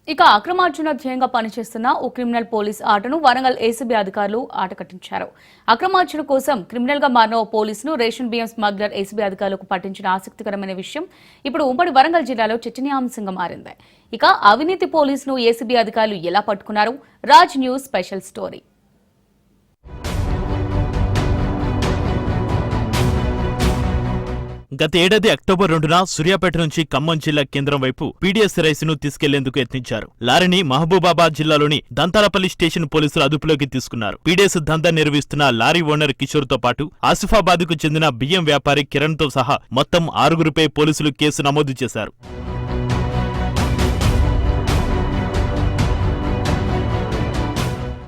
ఇక అక్రమార్జన ధ్యేయంగా పనిచేస్తున్న ఓ క్రిమినల్ పోలీస్ ఆటను వరంగల్ ఏసీబీ అధికారులు ఆటకట్టించారు. అక్రమార్జన కోసం క్రిమినల్ గా మారిన ఓ పోలీసును రేషన్ బియ్యం స్మగ్లర్ ఏసీబీ అధికారులకు పట్టించిన ఆసక్తికరమైన విషయం ఇప్పుడు ఉమ్మడి వరంగల్ జిల్లాలో చర్చనీయాంశంగా మారింది. ఇక అవినీతి పోలీసును ఏసీబీ అధికారులు ఎలా పట్టుకున్నారు? Raj news special story. గత ఏడాది అక్టోబర్ 2న సూర్యాపేట నుంచి ఖమ్మం జిల్లా కేంద్రం వైపు పీడీఎస్ రైసును తీసుకెళ్లేందుకు యత్నించారు. లారీని మహబూబాబాద్ జిల్లాలోని దంతాలపల్లి స్టేషన్ పోలీసులు అదుపులోకి తీసుకున్నారు. పీడీఎస్ దందా నిర్వహిస్తున్న లారీ ఓనర్ కిషోర్ తో పాటు ఆసిఫాబాద్ కు చెందిన బియ్యం వ్యాపారి కిరణ్ తో సహా మొత్తం 6గురిపై పోలీసులు కేసు నమోదు చేశారు.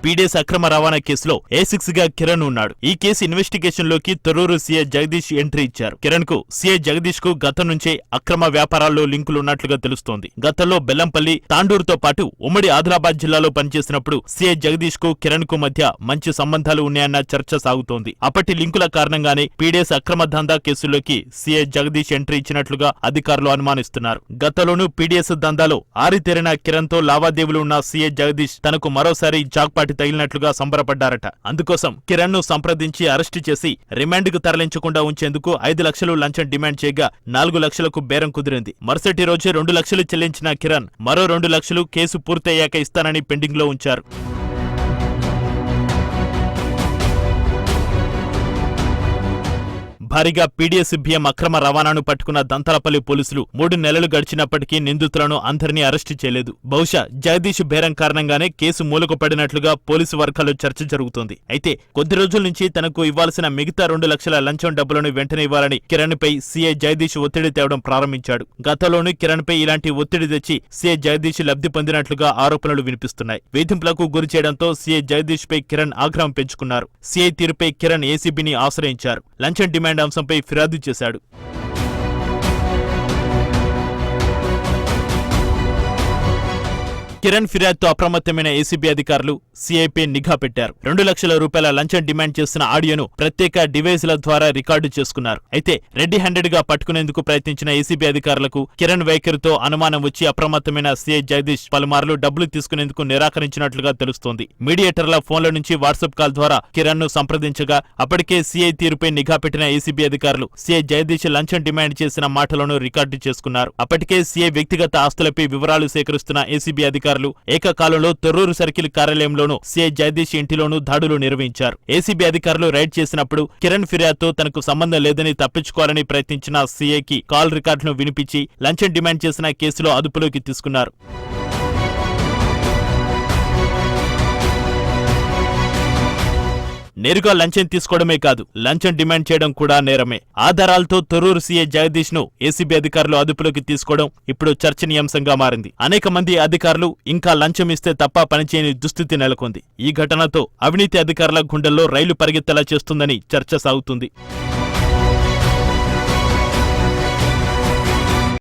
పీడీఎస్ అక్రమ రవాణా కేసులో A6 గా కిరణ్ ఉన్నాడు. ఈ కేసు ఇన్వెస్టిగేషన్ లోకి తొర్రూరు సీఐ జగదీష్ ఎంట్రీ ఇచ్చారు. కిరణ్ కు సీఐ జగదీష్ కు గతం నుంచే అక్రమ వ్యాపారాల్లో లింకులున్నట్లుగా తెలుస్తోంది. గతంలో బెల్లంపల్లి, తాండూరుతో పాటు ఉమ్మడి ఆదిలాబాద్ జిల్లాలో పనిచేసినప్పుడు సీఐ జగదీష్ కు కిరణ్ కు మధ్య మంచి సంబంధాలు ఉన్నాయన్న చర్చ సాగుతోంది. అప్పటి లింకుల కారణంగానే పీడీఎస్ అక్రమ దందా కేసుల్లోకి సీఐ జగదీష్ ఎంట్రీ ఇచ్చినట్లుగా అధికారులు అనుమానిస్తున్నారు. గతంలోనూ పీడీఎస్ దందాలో ఆరితేరిన కిరణ్ తో లావాదేవీలు ఉన్న సీఐ జగదీష్ తనకు మరోసారి జాక్పాటి తగిలినట్లుగా సంబరపడ్డారట. అందుకోసం కిరణ్ ను సంప్రదించి అరెస్టు చేసి రిమాండ్ కు తరలించకుండా ఉంచేందుకు 5 లక్షలు లంచం డిమాండ్ చేయగా 4 లక్షలకు బేరం కుదిరింది. మరుసటి రోజే 2 లక్షలు చెల్లించిన కిరణ్ మరో 2 లక్షలు కేసు పూర్తయ్యాక ఇస్తానని పెండింగ్ లో ఉంచారు. భారీగా పీడీఎస్ బియ్యం అక్రమ రవాణాను పట్టుకున్న దంతాలపల్లి పోలీసులు 3 నెలలు గడిచినప్పటికీ నిందితులను అందరినీ అరెస్టు చేయలేదు. బహుశా జగదీష్ బేరం కారణంగానే కేసు మూలకు పడినట్లుగా పోలీసు వర్గాల్లో చర్చ జరుగుతోంది. అయితే కొద్ది రోజుల నుంచి తనకు ఇవ్వాల్సిన మిగతా 2 లక్షల లంచం డబ్బులను వెంటనే ఇవ్వాలని కిరణ్ పై సీఐ జగదీష్ ఒత్తిడి తేవడం ప్రారంభించాడు. గతంలోనూ కిరణ్ పై ఇలాంటి ఒత్తిడి తెచ్చి సీఐ జగదీష్ లబ్ధి పొందినట్లుగా ఆరోపణలు వినిపిస్తున్నాయి. వేధింపులకు గురి చేయడంతో సీఐ జగదీష్ పై కిరణ్ ఆగ్రహం పెంచుకున్నారు. సీఐ తీరుపై కిరణ్ ఏసీబీని ఆశ్రయించారు. లంచం డిమాండ్ అంశంపై ఫిర్యాదు చేశాడు. కిరణ్ ఫిర్యాదుతో అప్రమత్తమైన ఏసీబీ అధికారులు సీఐపై నిఘా పెట్టారు. 2 లక్షల రూపాయల లంచం డిమాండ్ చేస్తున్న ఆడియోను ప్రత్యేక డివైజ్ల ద్వారా రికార్డు చేసుకున్నారు. అయితే రెడ్డి హ్యాండెడ్ గా పట్టుకునేందుకు ప్రయత్నించిన ఏసీబీ అధికారులకు కిరణ్ వైఖరితో అనుమానం వచ్చి అప్రమత్తమైన సీఐ జగదీష్ పలుమార్లు డబ్బులు తీసుకునేందుకు నిరాకరించినట్లుగా తెలుస్తోంది. మీడియేటర్ల ఫోన్ల నుంచి వాట్సాప్ కాల్ ద్వారా కిరణ్ ను సంప్రదించగా అప్పటికే సీఐ తీరుపై నిఘా పెట్టిన ఏసీబీ అధికారులు సీఐ జగదీష్ లంచం డిమాండ్ చేసిన మాటలను రికార్డు చేసుకున్నారు. అప్పటికే సీఐ వ్యక్తిగత ఆస్తులపై వివరాలు సేకరిస్తున్న ఏసీబీ అధికారులు ఏకకాలంలో తొర్రూరు సర్కిల్ కార్యాలయంలోనూ సీఐ జగదీష్ ఇంటిలోనూ దాడులు నిర్వహించారు. ఏసీబీ అధికారులు రైడ్ చేసినప్పుడు కిరణ్ ఫిర్యాదుతో తనకు సంబంధం లేదని తప్పించుకోవాలని ప్రయత్నించిన సీఐకి కాల్ రికార్డును వినిపించి లంచం డిమాండ్ చేసిన కేసులో అదుపులోకి తీసుకున్నారు. నేరుగా లంచం తీసుకోవడమే కాదు, లంచం డిమాండ్ చేయడం కూడా నేరమే. ఆధారాలతో తొర్రూరు సీఐ జగదీష్ ను ఏసీబీ అధికారులు అదుపులోకి తీసుకోవడం ఇప్పుడు చర్చనీయాంశంగా మారింది. అనేక మంది అధికారులు ఇంకా లంచం ఇస్తే తప్ప పనిచేయని దుస్థితి నెలకొంది. ఈ ఘటనతో అవినీతి అధికారుల గుండెల్లో రైలు పరిగెత్తేలా చేస్తుందని చర్చ సాగుతుంది.